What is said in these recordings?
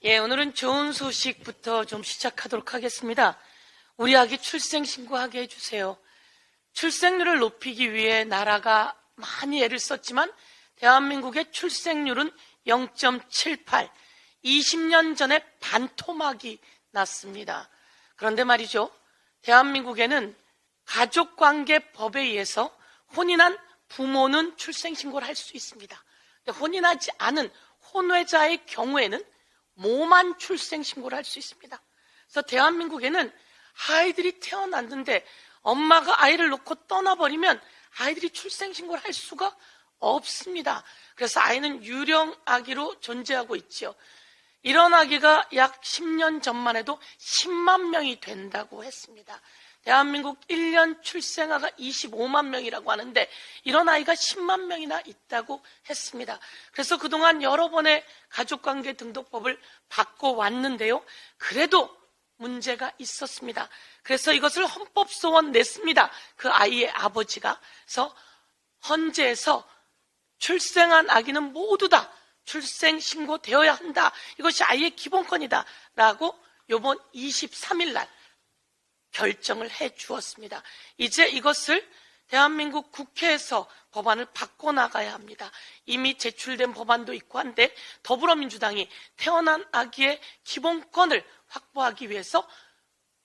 오늘은 좋은 소식부터 좀 시작하도록 하겠습니다. 우리 아기 출생신고하게 해주세요. 출생률을 높이기 위해 나라가 많이 애를 썼지만 대한민국의 출생률은 0.78, 20년 전에 반토막이 났습니다. 그런데 말이죠, 대한민국에는 가족관계법에 의해서 혼인한 부모는 출생신고를 할 수 있습니다. 근데 혼인하지 않은 혼외자의 경우에는 모만 출생신고를 할 수 있습니다. 그래서 대한민국에는 아이들이 태어났는데 엄마가 아이를 놓고 떠나버리면 아이들이 출생신고를 할 수가 없습니다. 그래서 아이는 유령아기로 존재하고 있죠. 이런 아기가 약 10년 전만 해도 10만 명이 된다고 했습니다. 대한민국 1년 출생아가 25만 명이라고 하는데 이런 아이가 10만 명이나 있다고 했습니다. 그래서 그동안 여러 번의 가족관계 등록법을 바꿔왔는데요. 그래도 문제가 있었습니다. 그래서 이것을 헌법소원 냈습니다. 그 아이의 아버지가. 그래서 헌재에서 출생한 아기는 모두 다 출생신고되어야 한다. 이것이 아이의 기본권이다. 라고 이번 23일 날 결정을 해 주었습니다. 이제 이것을 대한민국 국회에서 법안을 바꿔나가야 합니다. 이미 제출된 법안도 있고 한데 더불어민주당이 태어난 아기의 기본권을 확보하기 위해서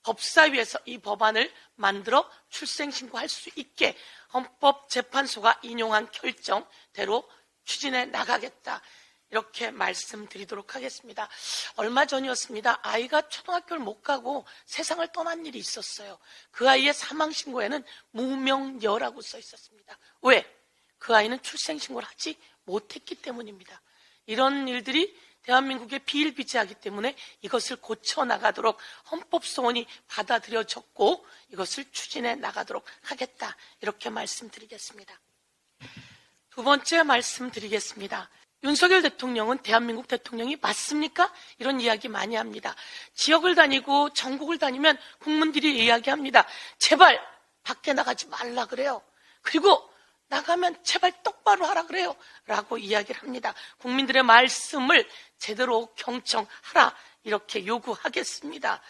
법사위에서 이 법안을 만들어 출생신고할 수 있게 헌법재판소가 인용한 결정대로 추진해 나가겠다. 이렇게 말씀드리도록 하겠습니다. 얼마 전이었습니다. 아이가 초등학교를 못 가고 세상을 떠난 일이 있었어요. 그 아이의 사망신고에는 무명여라고 써 있었습니다. 왜? 그 아이는 출생신고를 하지 못했기 때문입니다. 이런 일들이 대한민국에 비일비재하기 때문에 이것을 고쳐나가도록 헌법소원이 받아들여졌고 이것을 추진해 나가도록 하겠다. 이렇게 말씀드리겠습니다. 두 번째 말씀드리겠습니다. 윤석열 대통령은 대한민국 대통령이 맞습니까? 이런 이야기 많이 합니다. 지역을 다니고 전국을 다니면 국민들이 이야기합니다. 제발 밖에 나가지 말라 그래요. 그리고 나가면 제발 똑바로 하라 그래요. 라고 이야기를 합니다. 국민들의 말씀을 제대로 경청하라. 이렇게 요구하겠습니다.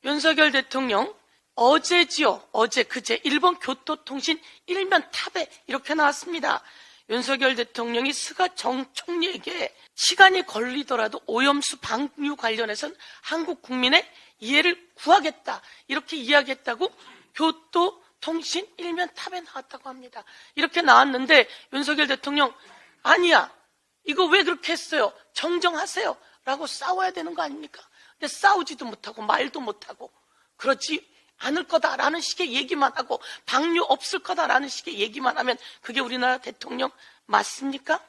윤석열 대통령 어제지요. 어제 그제 일본 교토통신 일면 탑에 이렇게 나왔습니다. 윤석열 대통령이 스가 정 총리에게 시간이 걸리더라도 오염수 방류 관련해서는 한국 국민의 이해를 구하겠다. 이렇게 이야기했다고 교토통신 일면 탑에 나왔다고 합니다. 이렇게 나왔는데 윤석열 대통령 아니야. 이거 왜 그렇게 했어요? 정정하세요. 라고 싸워야 되는 거 아닙니까? 근데 싸우지도 못하고 말도 못하고 그렇지 않을 거다라는 식의 얘기만 하고 방류 없을 거다라는 식의 얘기만 하면 그게 우리나라 대통령 맞습니까?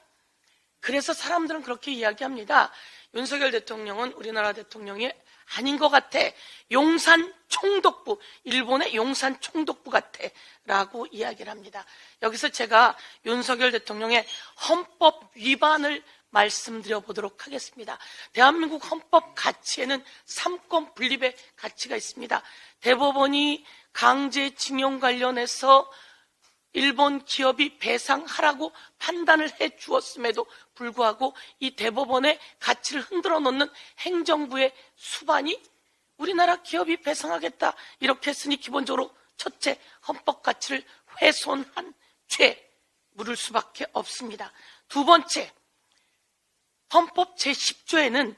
그래서 사람들은 그렇게 이야기합니다. 윤석열 대통령은 우리나라 대통령이 아닌 것 같아. 용산 총독부, 일본의 용산 총독부 같아 라고 이야기를 합니다. 여기서 제가 윤석열 대통령의 헌법 위반을 말씀드려 보도록 하겠습니다. 대한민국 헌법 가치에는 삼권 분립의 가치가 있습니다. 대법원이 강제징용 관련해서 일본 기업이 배상하라고 판단을 해 주었음에도 불구하고 이 대법원의 가치를 흔들어 놓는 행정부의 수반이 우리나라 기업이 배상하겠다 이렇게 했으니 기본적으로 첫째 헌법 가치를 훼손한 죄 물을 수밖에 없습니다. 두 번째 헌법 제10조에는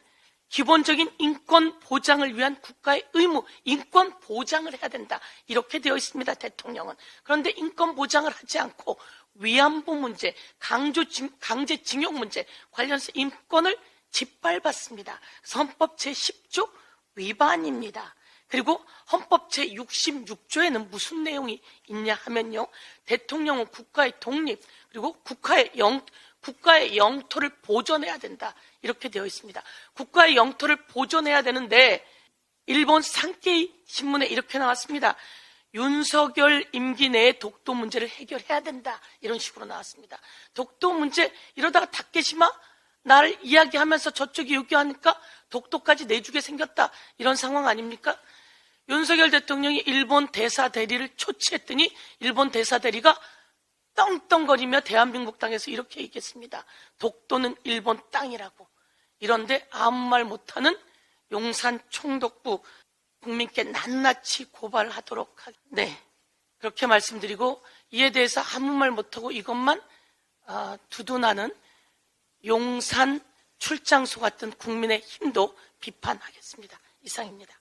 기본적인 인권 보장을 위한 국가의 의무, 인권 보장을 해야 된다. 이렇게 되어 있습니다, 대통령은. 그런데 인권 보장을 하지 않고 위안부 문제, 강제징용 문제 관련해서 인권을 짓밟았습니다. 그래서 헌법 제10조 위반입니다. 그리고 헌법 제66조에는 무슨 내용이 있냐 하면요. 대통령은 국가의 독립, 그리고 국가의 영토를 보존해야 된다. 이렇게 되어 있습니다. 국가의 영토를 보존해야 되는데 일본 산케이 신문에 이렇게 나왔습니다. 윤석열 임기 내에 독도 문제를 해결해야 된다. 이런 식으로 나왔습니다. 독도 문제 이러다가 다케시마 날 이야기하면서 저쪽이 요구하니까 독도까지 내주게 생겼다. 이런 상황 아닙니까? 윤석열 대통령이 일본 대사 대리를 초치했더니 일본 대사 대리가 떵떵거리며 대한민국 땅에서 이렇게 얘기했습니다. 독도는 일본 땅이라고. 이런데 아무 말 못하는 용산 총독부 국민께 낱낱이 고발하도록 네, 그렇게 말씀드리고, 이에 대해서 아무 말 못하고 이것만 두둔하는 용산 출장소 같은 국민의힘도 비판하겠습니다. 이상입니다.